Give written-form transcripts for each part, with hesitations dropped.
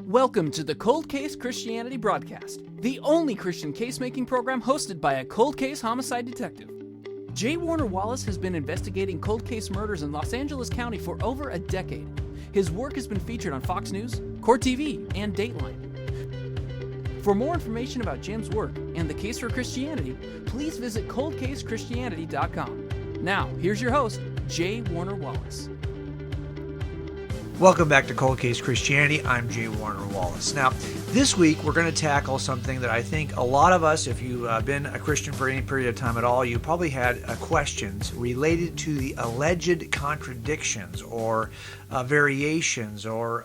Welcome to the Cold Case Christianity broadcast, the only Christian case-making program hosted by a cold case homicide detective. J. Warner Wallace has been investigating cold case murders in Los Angeles County for over a decade. His work has been featured on Fox News, Court TV, and Dateline. For more information about Jim's work and the case for Christianity, please visit coldcasechristianity.com. Now, here's your host, J. Warner Wallace. Welcome back to Cold Case Christianity. I'm J. Warner Wallace. Now, this week we're going to tackle something that I think a lot of us, if you've been a Christian for any period of time at all, you probably had questions related to the alleged contradictions or variations or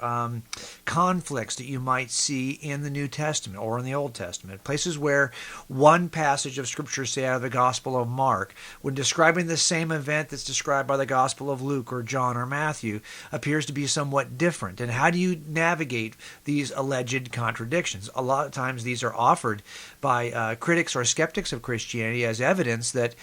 conflicts that you might see in the New Testament or in the Old Testament. Places where one passage of Scripture, say out of the Gospel of Mark, when describing the same event that's described by the Gospel of Luke or John or Matthew, appears to be somewhat different. And how do you navigate these alleged contradictions? A lot of times these are offered by critics or skeptics of Christianity as evidence that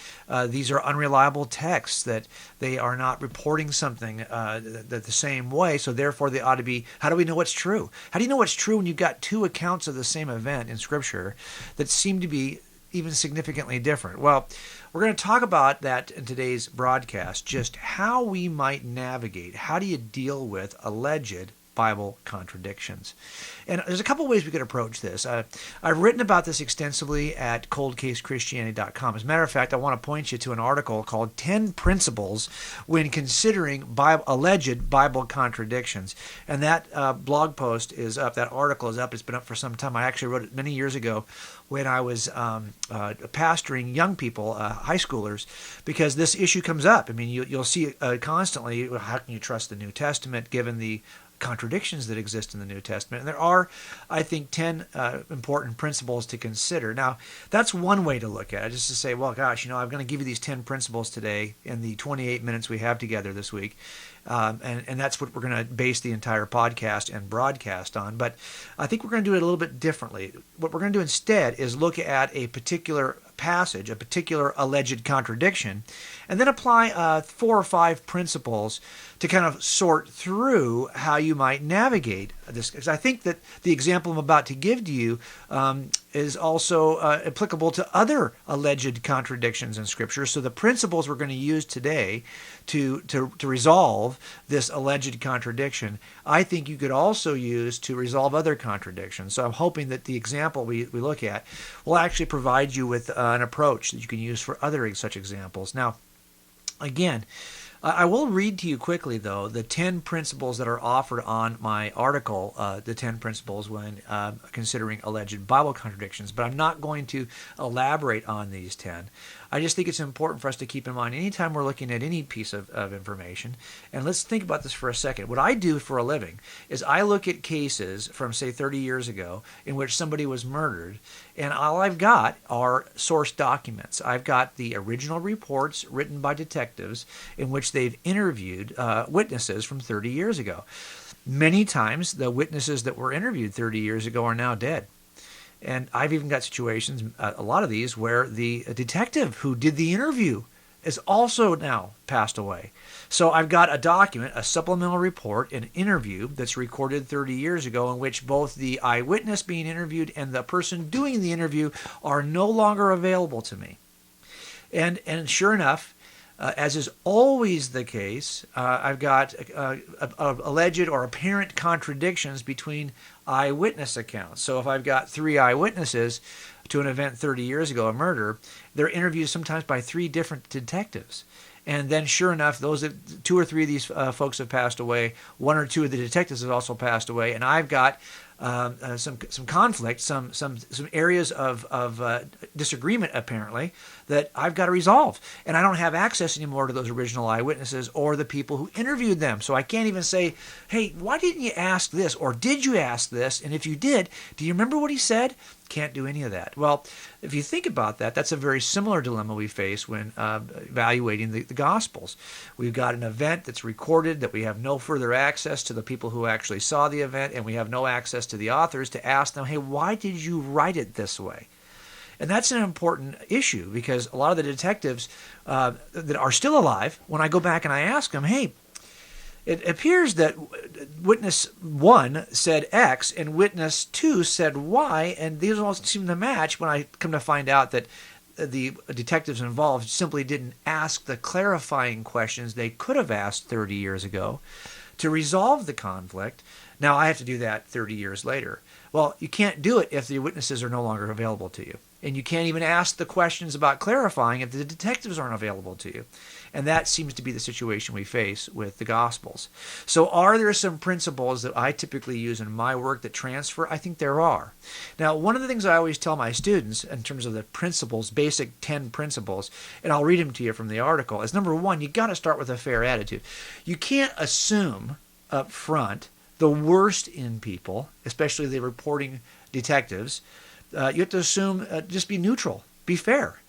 these are unreliable texts, that they are not reporting something that the same way, so therefore they ought to be. How do we know what's true? How do you know what's true when you've got two accounts of the same event in Scripture that seem to be even significantly different? Well, we're going to talk about that in today's broadcast, just how we might navigate. How do you deal with alleged Bible contradictions? And there's a couple ways we could approach this. I've written about this extensively at coldcasechristianity.com. As a matter of fact, I want to point you to an article called 10 Principles when Considering Alleged Bible Contradictions. And that blog post is up, that article is up. It's been up for some time. I actually wrote it many years ago when I was pastoring young people, high schoolers, because this issue comes up. I mean, you'll see it constantly. How can you trust the New Testament given the contradictions that exist in the New Testament? And there are, I think, 10 important principles to consider. Now, that's one way to look at it, just to say, well, gosh, I'm going to give you these 10 principles today in the 28 minutes we have together this week. And that's what we're going to base the entire podcast and broadcast on. But I think we're going to do it a little bit differently. What we're going to do instead is look at a particular passage, a particular alleged contradiction, and then apply 4 or 5 principles to kind of sort through how you might navigate this. Because I think that the example I'm about to give to you is also applicable to other alleged contradictions in Scripture. So the principles we're going to use today to resolve this alleged contradiction, I think you could also use to resolve other contradictions. So I'm hoping that the example we look at will actually provide you with an approach that you can use for other such examples. Now, again, I will read to you quickly, though, the 10 principles that are offered on my article, the 10 principles when considering alleged Bible contradictions, but I'm not going to elaborate on these 10. I just think it's important for us to keep in mind anytime we're looking at any piece of information. And let's think about this for a second. What I do for a living is I look at cases from, say, 30 years ago in which somebody was murdered, and all I've got are source documents. I've got the original reports written by detectives in which they've interviewed witnesses from 30 years ago. Many times, the witnesses that were interviewed 30 years ago are now dead. And I've even got situations, a lot of these, where the detective who did the interview is also now passed away. So I've got a document, a supplemental report, an interview that's recorded 30 years ago in which both the eyewitness being interviewed and the person doing the interview are no longer available to me. And sure enough, as is always the case, I've got alleged or apparent contradictions between eyewitness accounts. So if I've got 3 eyewitnesses to an event 30 years ago, a murder, they're interviewed sometimes by 3 different detectives. And then sure enough, those 2 or 3 of these folks have passed away. 1 or 2 of the detectives have also passed away. And I've got some conflict, some areas of disagreement apparently that I've got to resolve, and I don't have access anymore to those original eyewitnesses or the people who interviewed them. So I can't even say, "Hey, why didn't you ask this?" or "Did you ask this?" And if you did, do you remember what he said? Can't do any of that. Well, if you think about that, that's a very similar dilemma we face when evaluating the Gospels. We've got an event that's recorded that we have no further access to the people who actually saw the event, and we have no access to the authors to ask them, "Hey, why did you write it this way?" And that's an important issue because a lot of the detectives that are still alive, when I go back and I ask them, "Hey, It appears that witness 1 said X and witness 2 said Y, and these all seem to match when I come to find out that the detectives involved simply didn't ask the clarifying questions they could have asked 30 years ago to resolve the conflict. Now I have to do that 30 years later. Well, you can't do it if the witnesses are no longer available to you. And you can't even ask the questions about clarifying if the detectives aren't available to you. And that seems to be the situation we face with the Gospels. So are there some principles that I typically use in my work that transfer? I think there are. Now, one of the things I always tell my students in terms of the principles, basic 10 principles, and I'll read them to you from the article, is number 1, you got to start with a fair attitude. You can't assume up front the worst in people, especially the reporting detectives. You have to assume, just be neutral, be fair.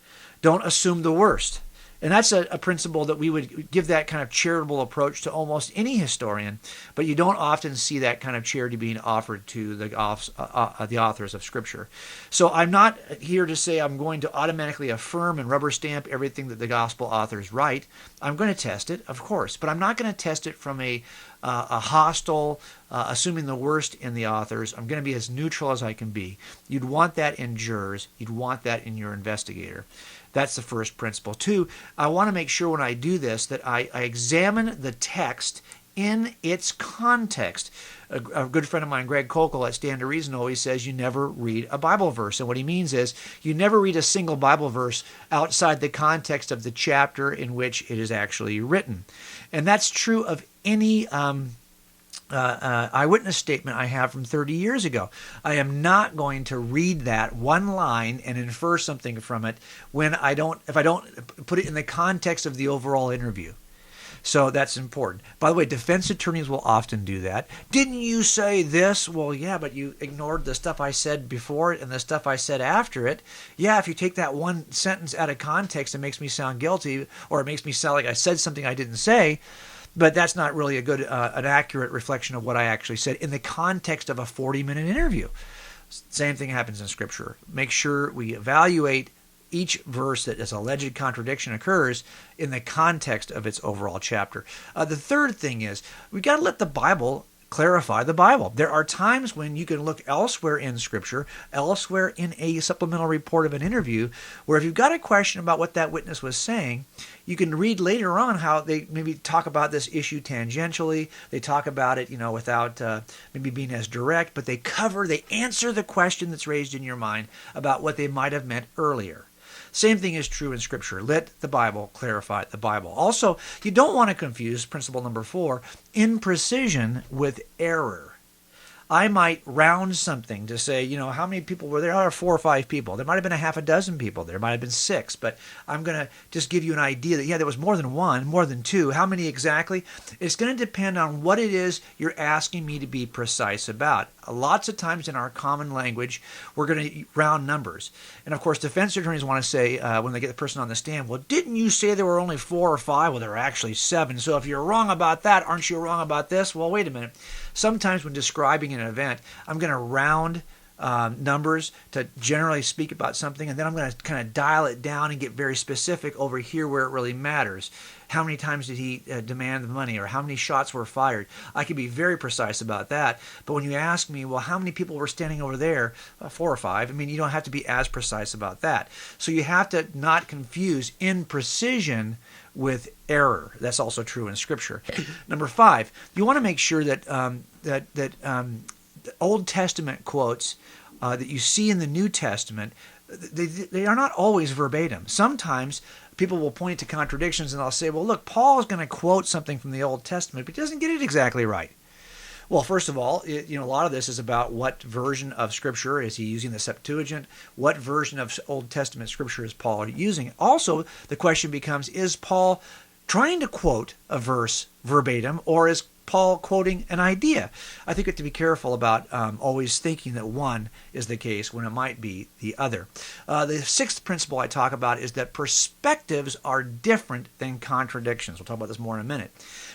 Don't assume the worst. And that's a principle that we would give that kind of charitable approach to almost any historian, but you don't often see that kind of charity being offered to the authors of Scripture. So I'm not here to say I'm going to automatically affirm and rubber stamp everything that the Gospel authors write. I'm going to test it, of course, but I'm not going to test it from a hostile, assuming the worst in the authors. I'm going to be as neutral as I can be. You'd want that in jurors. You'd want that in your investigator. That's the first principle. 2, I want to make sure when I do this that I examine the text in its context. A good friend of mine, Greg Kokel at Stand to Reason, always says you never read a Bible verse. And what he means is you never read a single Bible verse outside the context of the chapter in which it is actually written. And that's true of any eyewitness statement I have from 30 years ago. I am not going to read that one line and infer something from it if I don't put it in the context of the overall interview. So that's important. By the way, defense attorneys will often do that. Didn't you say this? Well, yeah, but you ignored the stuff I said before it and the stuff I said after it. Yeah, if you take that one sentence out of context, it makes me sound guilty, or it makes me sound like I said something I didn't say. But that's not really a good, an accurate reflection of what I actually said in the context of a 40-minute interview. Same thing happens in Scripture. Make sure we evaluate each verse that is alleged contradiction occurs in the context of its overall chapter. The third thing is we've got to let the Bible clarify the Bible. There are times when you can look elsewhere in Scripture, elsewhere in a supplemental report of an interview, where if you've got a question about what that witness was saying, you can read later on how they maybe talk about this issue tangentially. They talk about it, without maybe being as direct, but they answer the question that's raised in your mind about what they might have meant earlier. Same thing is true in Scripture. Let the Bible clarify the Bible. Also, you don't want to confuse principle number 4, imprecision with error. I might round something to say, how many people were there? There are 4 or 5 people. There might have been a half a dozen people. There might have been 6, but I'm going to just give you an idea that, there was more than 1, more than 2. How many exactly? It's going to depend on what it is you're asking me to be precise about. Lots of times in our common language, we're going to round numbers. And of course, defense attorneys want to say, when they get the person on the stand, well, didn't you say there were only 4 or 5? Well, there were actually 7. So if you're wrong about that, aren't you wrong about this? Well, wait a minute. Sometimes when describing an event, I'm going to round numbers to generally speak about something, and then I'm going to kind of dial it down and get very specific over here where it really matters. How many times did he demand the money, or how many shots were fired? I can be very precise about that. But when you ask me, well, how many people were standing over there? 4 or 5. You don't have to be as precise about that. So you have to not confuse imprecision with error. That's also true in Scripture. Number 5, you want to make sure that the Old Testament quotes that you see in the New Testament, they are not always verbatim. Sometimes people will point to contradictions and I'll say, well, look, Paul is going to quote something from the Old Testament, but he doesn't get it exactly right. Well, first of all, a lot of this is about what version of Scripture is he using, the Septuagint? What version of Old Testament Scripture is Paul using? Also, the question becomes, is Paul trying to quote a verse verbatim, or is Paul quoting an idea? I think we have to be careful about always thinking that one is the case when it might be the other. The 6th principle I talk about is that perspectives are different than contradictions. We'll talk about this more in a minute.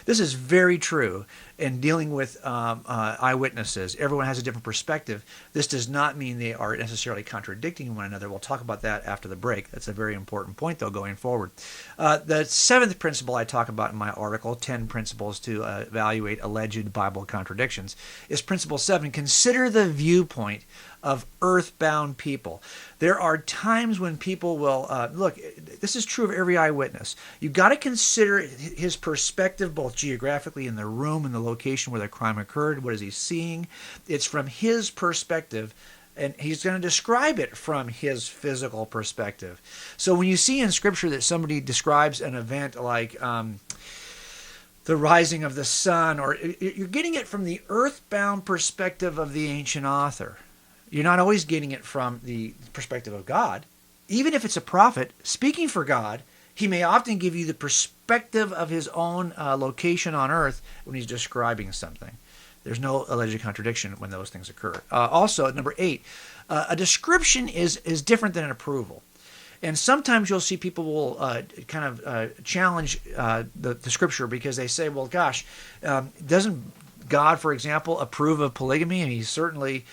This is very true in dealing with eyewitnesses. Everyone has a different perspective. This does not mean they are necessarily contradicting one another. We'll talk about that after the break. That's a very important point, though, going forward. The seventh principle I talk about in my article, 10 Principles to Evaluate Alleged Bible Contradictions, is Principle 7, consider the viewpoint of earthbound people. There are times when people will, look, this is true of every eyewitness. You've got to consider his perspective, both geographically in the room and the location where the crime occurred. What is he seeing? It's from his perspective, and he's going to describe it from his physical perspective. So when you see in Scripture that somebody describes an event like the rising of the sun, or you're getting it from the earthbound perspective of the ancient author. You're not always getting it from the perspective of God. Even if it's a prophet speaking for God, he may often give you the perspective of his own location on earth when he's describing something. There's no alleged contradiction when those things occur. Also, number 8, a description is different than an approval. And sometimes you'll see people will challenge the Scripture because they say, well, gosh, doesn't God, for example, approve of polygamy? And he certainly...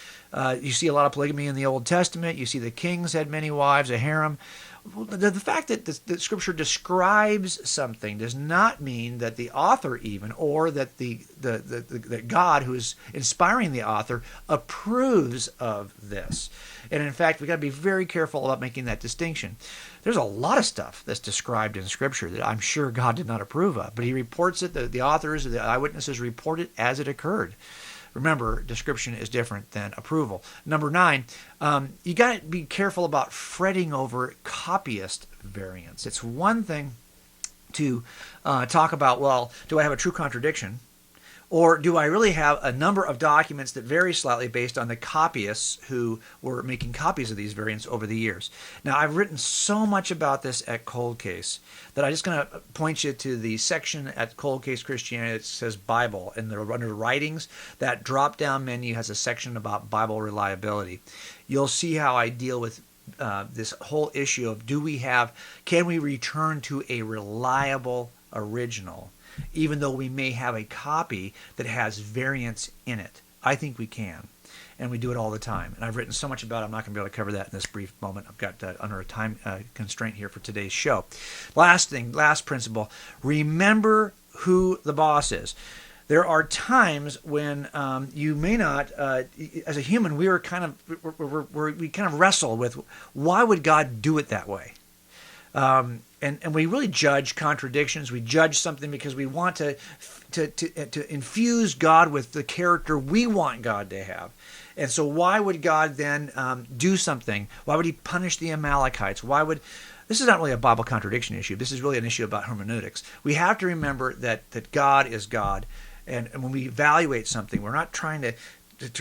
you see a lot of polygamy in the Old Testament. You see the kings had many wives, a harem. The fact that the Scripture describes something does not mean that the author even, or that that God who is inspiring the author approves of this. And in fact, we've got to be very careful about making that distinction. There's a lot of stuff that's described in Scripture that I'm sure God did not approve of, but he reports it, the authors, the eyewitnesses report it as it occurred. Remember, description is different than approval. Number 9, you got to be careful about fretting over copyist variants. It's one thing to talk about, well, do I have a true contradiction? Or do I really have a number of documents that vary slightly based on the copyists who were making copies of these variants over the years? Now, I've written so much about this at Cold Case that I'm just going to point you to the section at Cold Case Christianity that says Bible. And under writings, that drop-down menu has a section about Bible reliability. You'll see how I deal with this whole issue of can we return to a reliable original, even though we may have a copy that has variants in it. I think we can, and we do it all the time. And I've written so much about it, I'm not going to be able to cover that in this brief moment. I've got under a time constraint here for today's show. Last principle, remember who the boss is. There are times when you may not, as a human, we kind of wrestle with, why would God do it that way? And we really judge contradictions. We judge something because we want to infuse God with the character we want God to have. And so why would God then do something? Why would he punish the Amalekites? This is not really a Bible contradiction issue. This is really an issue about hermeneutics. We have to remember that God is God. And when we evaluate something, we're not trying to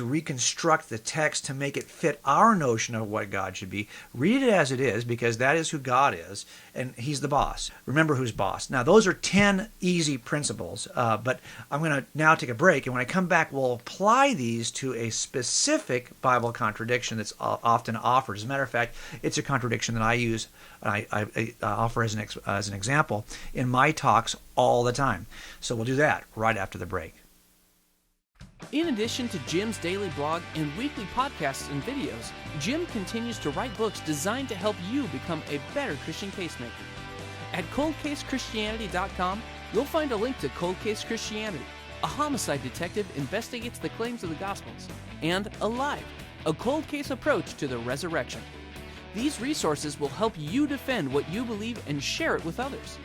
reconstruct the text to make it fit our notion of what God should be. Read it as it is, because that is who God is, and he's the boss. Remember who's boss. Now, those are 10 easy principles, but I'm going to now take a break, and when I come back, we'll apply these to a specific Bible contradiction that's often offered. As a matter of fact, it's a contradiction that I use, I offer as an example in my talks all the time. So we'll do that right after the break. In addition to Jim's daily blog and weekly podcasts and videos, Jim continues to write books designed to help you become a better Christian casemaker. At coldcasechristianity.com, you'll find a link to Cold Case Christianity, a homicide detective investigates the claims of the Gospels, and Alive, a cold case approach to the resurrection. These resources will help you defend what you believe and share it with others.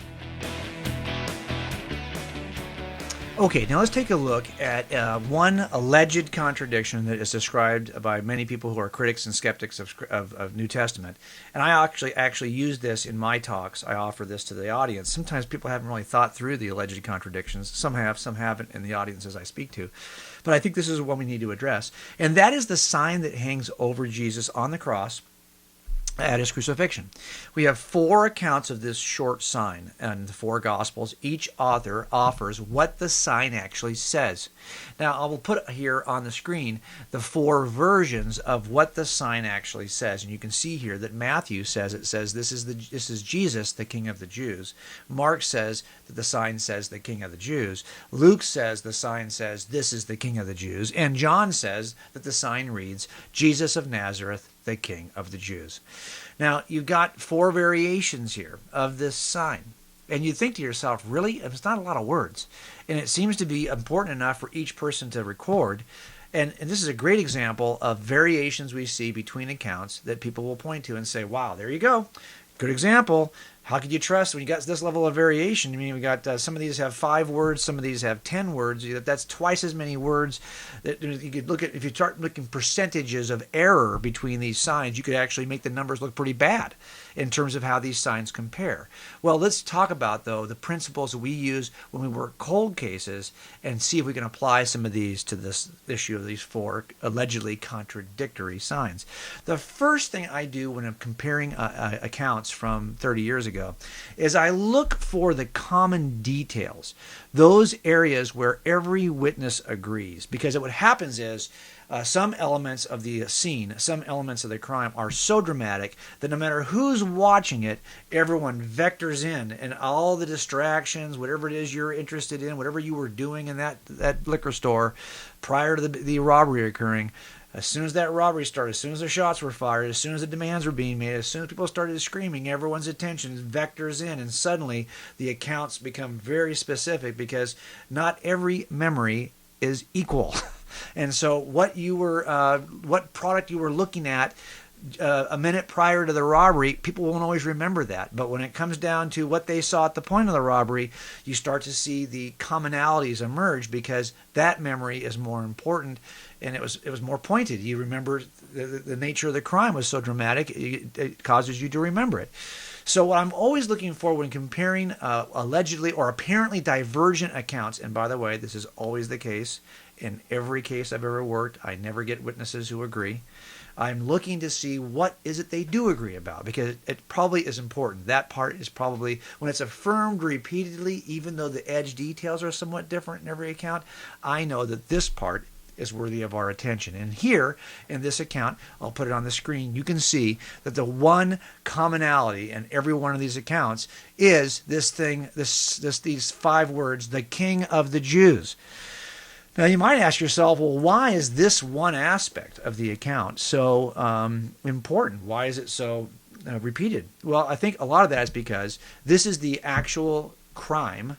Okay, now let's take a look at one alleged contradiction that is described by many people who are critics and skeptics of New Testament. And I actually use this in my talks. I offer this to the audience. Sometimes people haven't really thought through the alleged contradictions. Some have, some haven't in the audiences I speak to. But I think this is one we need to address. And that is the sign that hangs over Jesus on the cross at his crucifixion. We have 4 accounts of this short sign in the 4 Gospels. Each author offers what the sign actually says. Now, I will put here on the screen the 4 versions of what the sign actually says. And you can see here that Matthew says, this is Jesus, the King of the Jews. Mark says that the sign says the King of the Jews. Luke says the sign says this is the King of the Jews. And John says that the sign reads, Jesus of Nazareth, the King of the Jews. Now, you've got 4 variations here of this sign. And you think to yourself, really? It's not a lot of words. And it seems to be important enough for each person to record. And this is a great example of variations we see between accounts that people will point to and say, wow, there you go. Good example. How could you trust when you got this level of variation? I mean, we got some of these have 5 words, some of these have 10 words. That's twice as many words. That you could look at, if you start looking percentages of error between these signs, you could actually make the numbers look pretty bad in terms of how these signs compare. Well, let's talk about, though, the principles that we use when we work cold cases and see if we can apply some of these to this issue of these 4 allegedly contradictory signs. The first thing I do when I'm comparing accounts from 30 years ago is I look for the common details, those areas where every witness agrees. Because what happens is some elements of the scene, some elements of the crime are so dramatic that no matter who's watching it, everyone vectors in, and all the distractions, whatever it is you're interested in, whatever you were doing in that liquor store prior to the robbery occurring, as soon as that robbery started, as soon as the shots were fired, as soon as the demands were being made, as soon as people started screaming, everyone's attention vectors in, and suddenly the accounts become very specific because not every memory is equal. And so what product you were looking at a minute prior to the robbery, people won't always remember that. But when it comes down to what they saw at the point of the robbery, you start to see the commonalities emerge because that memory is more important and it was more pointed. You remember the nature of the crime was so dramatic, it causes you to remember it. So what I'm always looking for when comparing allegedly or apparently divergent accounts, and by the way, this is always the case in every case I've ever worked, I never get witnesses who agree. I'm looking to see what is it they do agree about, because it probably is important. That part is probably, when it's affirmed repeatedly, even though the edge details are somewhat different in every account, I know that this part is worthy of our attention. And here in this account, I'll put it on the screen, you can see that the one commonality in every one of these accounts is this thing, these 5 words, the King of the Jews. Now, you might ask yourself, well, why is this one aspect of the account so important? Why is it so repeated? Well, I think a lot of that is because this is the actual crime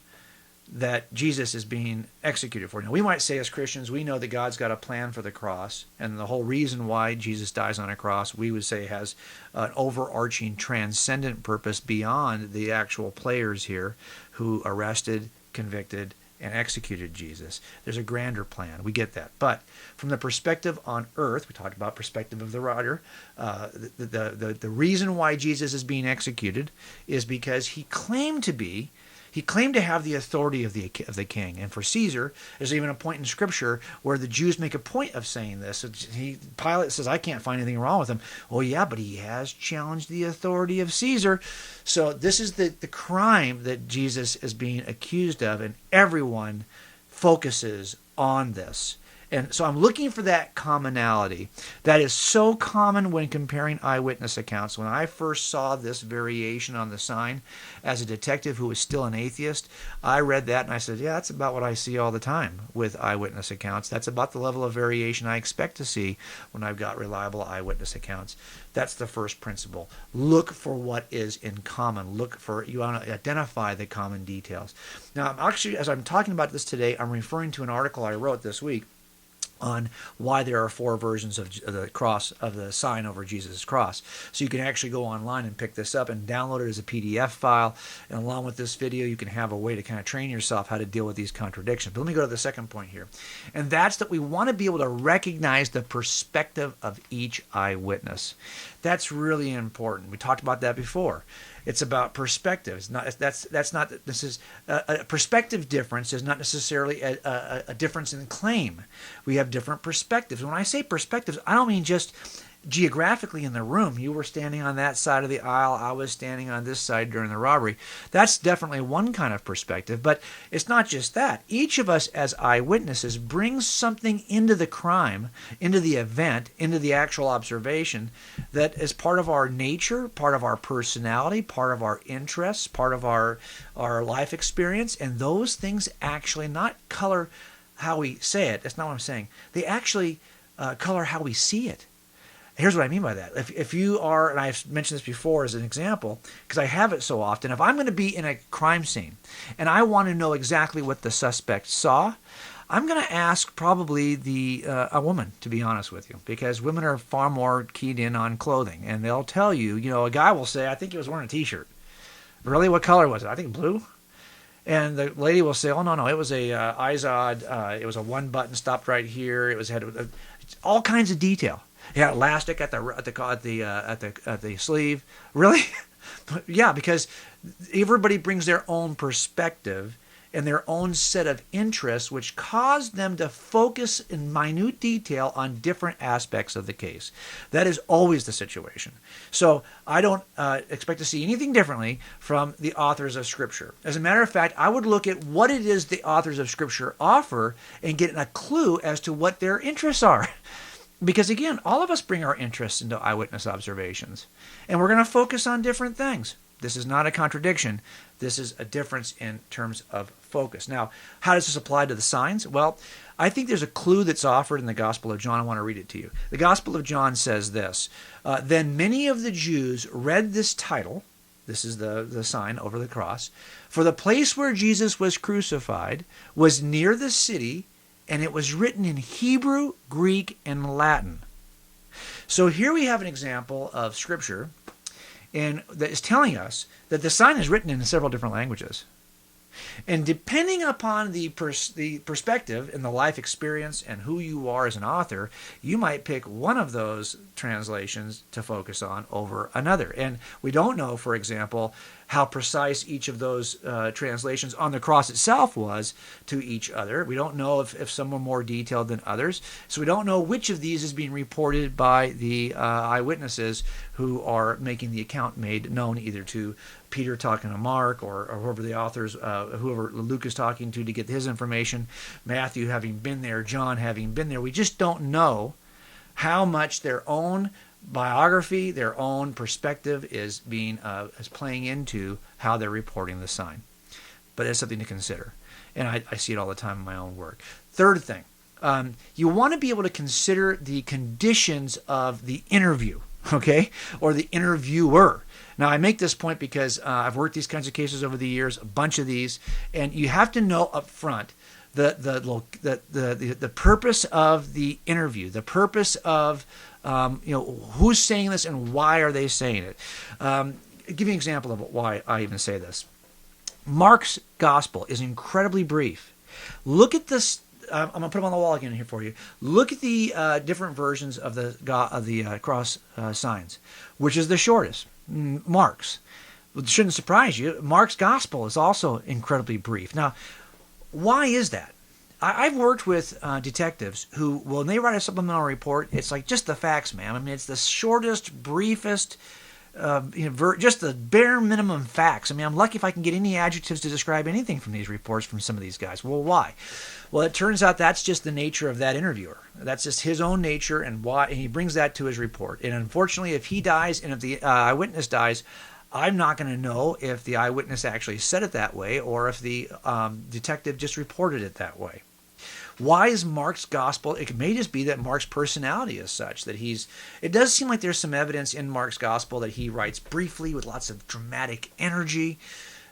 that Jesus is being executed for. Now, we might say as Christians, we know that God's got a plan for the cross, and the whole reason why Jesus dies on a cross, we would say has an overarching transcendent purpose beyond the actual players here who arrested, convicted, and executed Jesus. There's a grander plan. We get that. But from the perspective on earth, we talked about perspective of the writer, the reason why Jesus is being executed is because he claimed to have the authority of the king. And for Caesar, there's even a point in Scripture where the Jews make a point of saying this. Pilate says, I can't find anything wrong with him. Oh yeah, but he has challenged the authority of Caesar. So this is the crime that Jesus is being accused of, and everyone focuses on this. And so I'm looking for that commonality that is so common when comparing eyewitness accounts. When I first saw this variation on the sign as a detective who was still an atheist, I read that and I said, yeah, that's about what I see all the time with eyewitness accounts. That's about the level of variation I expect to see when I've got reliable eyewitness accounts. That's the first principle. Look for what is in common. You want to identify the common details. Now, actually, as I'm talking about this today, I'm referring to an article I wrote this week on why there are 4 versions of the cross, of the sign over Jesus' cross. So you can actually go online and pick this up and download it as a PDF file. And along with this video, you can have a way to kind of train yourself how to deal with these contradictions. But let me go to the second point here. And that's that we want to be able to recognize the perspective of each eyewitness. That's really important. We talked about that before. It's about perspective. It's not. This is a perspective difference is not necessarily a difference in claim. We have different perspectives. When I say perspectives, I don't mean just geographically in the room. You were standing on that side of the aisle. I was standing on this side during the robbery. That's definitely one kind of perspective, but it's not just that. Each of us as eyewitnesses brings something into the crime, into the event, into the actual observation that is part of our nature, part of our personality, part of our interests, part of our life experience, and those things actually not color how we say it. That's not what I'm saying. They actually color how we see it. Here's what I mean by that. If you are, and I've mentioned this before as an example, because I have it so often, if I'm going to be in a crime scene and I want to know exactly what the suspect saw, I'm going to ask probably a woman, to be honest with you, because women are far more keyed in on clothing, and they'll tell you, a guy will say, I think he was wearing a t-shirt. Really? What color was it? I think blue. And the lady will say, oh, no, it was a Izod. It was a one button stopped right here. It had all kinds of detail. It had elastic at the sleeve. Really? Yeah, because everybody brings their own perspective and their own set of interests, which cause them to focus in minute detail on different aspects of the case. That is always the situation. So I don't expect to see anything differently from the authors of Scripture. As a matter of fact, I would look at what it is the authors of Scripture offer and get a clue as to what their interests are. Because again, all of us bring our interests into eyewitness observations, and we're going to focus on different things. This is not a contradiction. This is a difference in terms of focus. Now, how does this apply to the signs? Well, I think there's a clue that's offered in the Gospel of John. I want to read it to you. The Gospel of John says this, Then many of the Jews read this title, this is the sign over the cross, for the place where Jesus was crucified was near the city, and it was written in Hebrew, Greek, and Latin. So here we have an example of Scripture and that is telling us that the sign is written in several different languages. And depending upon the perspective and the life experience and who you are as an author, you might pick one of those translations to focus on over another. And we don't know, for example, how precise each of those translations on the cross itself was to each other. We don't know if some were more detailed than others. So we don't know which of these is being reported by the eyewitnesses who are making the account made known either to Peter talking to Mark or whoever the authors, whoever Luke is talking to get his information, Matthew having been there, John having been there. We just don't know how much their own biography, their own perspective is playing into how they're reporting the sign. But it's something to consider. And I see it all the time in my own work. Third thing, you want to be able to consider the conditions of the interview, okay, or the interviewer. Now, I make this point because I've worked these kinds of cases over the years, a bunch of these, and you have to know up front the purpose of the interview, the purpose of who's saying this and why are they saying it. Give you an example of why I even say this. Mark's gospel is incredibly brief. Look at this. I'm going to put them on the wall again here for you. Look at the different versions of the cross signs. Which is the shortest? Mark's. It shouldn't surprise you. Mark's gospel is also incredibly brief. Now, why is that? I've worked with detectives who, when they write a supplemental report, it's like just the facts, ma'am. I mean, it's the shortest, briefest, just the bare minimum facts. I mean, I'm lucky if I can get any adjectives to describe anything from these reports from some of these guys. Well, why? Well, it turns out that's just the nature of that interviewer. That's just his own nature and why, and he brings that to his report. And unfortunately, if he dies and if the eyewitness dies, I'm not going to know if the eyewitness actually said it that way or if the detective just reported it that way. Why is Mark's gospel? It may just be that Mark's personality is such that it does seem like there's some evidence in Mark's gospel that he writes briefly with lots of dramatic energy.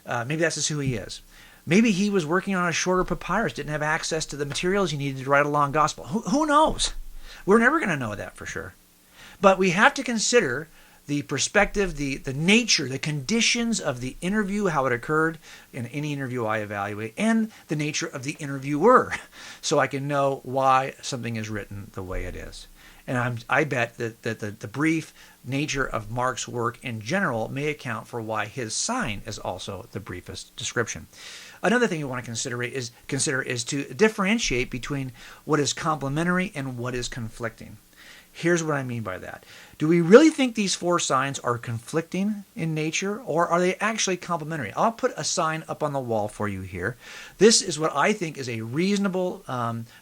Maybe that's just who he is. Maybe he was working on a shorter papyrus, didn't have access to the materials he needed to write a long gospel. Who knows? We're never going to know that for sure. But we have to consider the perspective, the nature, the conditions of the interview, how it occurred in any interview I evaluate, and the nature of the interviewer, so I can know why something is written the way it is. And I bet that the brief nature of Mark's work in general may account for why his sign is also the briefest description. Another thing you want to consider is to differentiate between what is complementary and what is conflicting. Here's what I mean by that. Do we really think these four signs are conflicting in nature, or are they actually complementary? I'll put a sign up on the wall for you here. This is what I think is a reasonable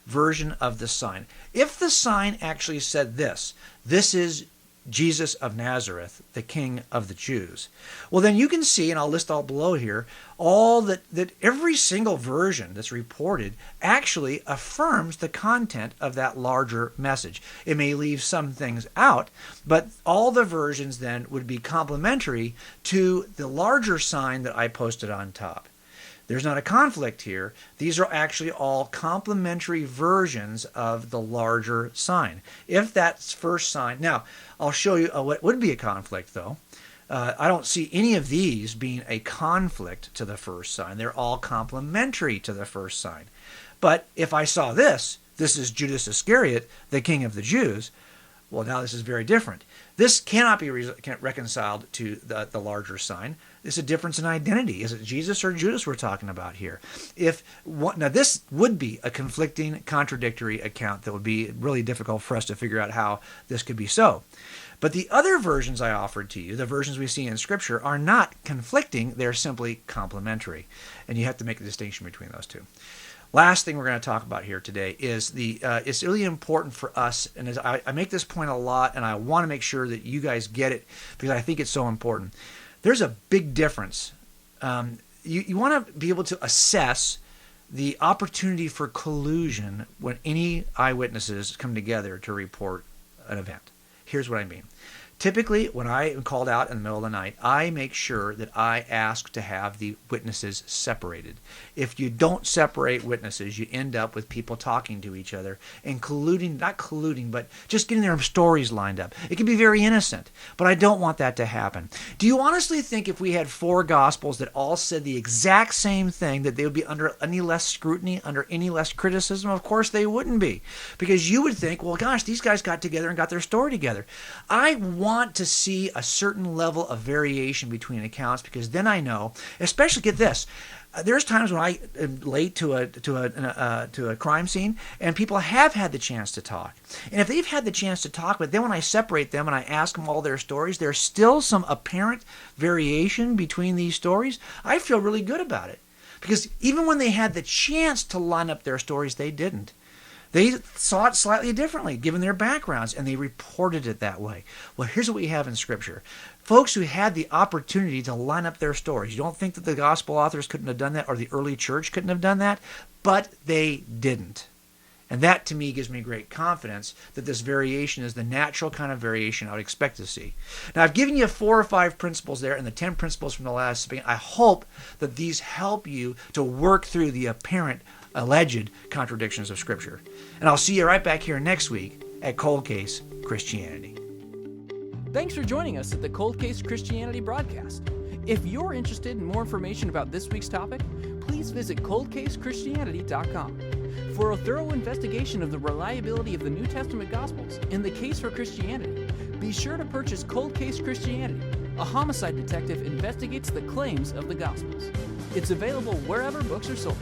version of the sign. If the sign actually said this is Jesus of Nazareth, the King of the Jews, well, then you can see, and I'll list all below here, all that every single version that's reported actually affirms the content of that larger message. It may leave some things out, but all the versions then would be complementary to the larger sign that I posted on top. There's not a conflict here. These are actually all complementary versions of the larger sign. If that's first sign, now I'll show you what would be a conflict though. I don't see any of these being a conflict to the first sign. They're all complementary to the first sign. But if I saw this is Judas Iscariot, the King of the Jews, well, now this is very different. This cannot be reconciled to the larger sign. It's a difference in identity. Is it Jesus or Judas we're talking about here? Now, this would be a conflicting, contradictory account that would be really difficult for us to figure out how this could be so. But the other versions I offered to you, the versions we see in Scripture, are not conflicting. They're simply complementary. And you have to make a distinction between those two. Last thing we're going to talk about here today is it's really important for us, and as I make this point a lot, and I want to make sure that you guys get it because I think it's so important. There's a big difference. You want to be able to assess the opportunity for collusion when any eyewitnesses come together to report an event. Here's what I mean. Typically, when I am called out in the middle of the night, I make sure that I ask to have the witnesses separated. If you don't separate witnesses, you end up with people talking to each other and colluding, not colluding, but just getting their stories lined up. It can be very innocent, but I don't want that to happen. Do you honestly think if we had 4 Gospels that all said the exact same thing, that they would be under any less scrutiny, under any less criticism? Of course they wouldn't be, because you would think, well, gosh, these guys got together and got their story together. I want to see a certain level of variation between accounts, because then I know, especially get this, there's times when I am late to a crime scene and people have had the chance to talk. And if they've had the chance to talk, but then when I separate them and I ask them all their stories, there's still some apparent variation between these stories, I feel really good about it. Because even when they had the chance to line up their stories, they didn't. They saw it slightly differently, given their backgrounds, and they reported it that way. Well, here's what we have in Scripture. Folks who had the opportunity to line up their stories. You don't think that the gospel authors couldn't have done that, or the early church couldn't have done that, but they didn't. And that, to me, gives me great confidence that this variation is the natural kind of variation I would expect to see. Now, I've given you 4 or 5 principles there, and the 10 principles from the last speaking. I hope that these help you to work through the apparent alleged contradictions of Scripture. And I'll see you right back here next week at Cold Case Christianity. Thanks for joining us at the Cold Case Christianity broadcast. If you're interested in more information about this week's topic, please visit coldcasechristianity.com. For a thorough investigation of the reliability of the New Testament Gospels in the case for Christianity, be sure to purchase Cold Case Christianity. A homicide detective investigates the claims of the Gospels. It's available wherever books are sold.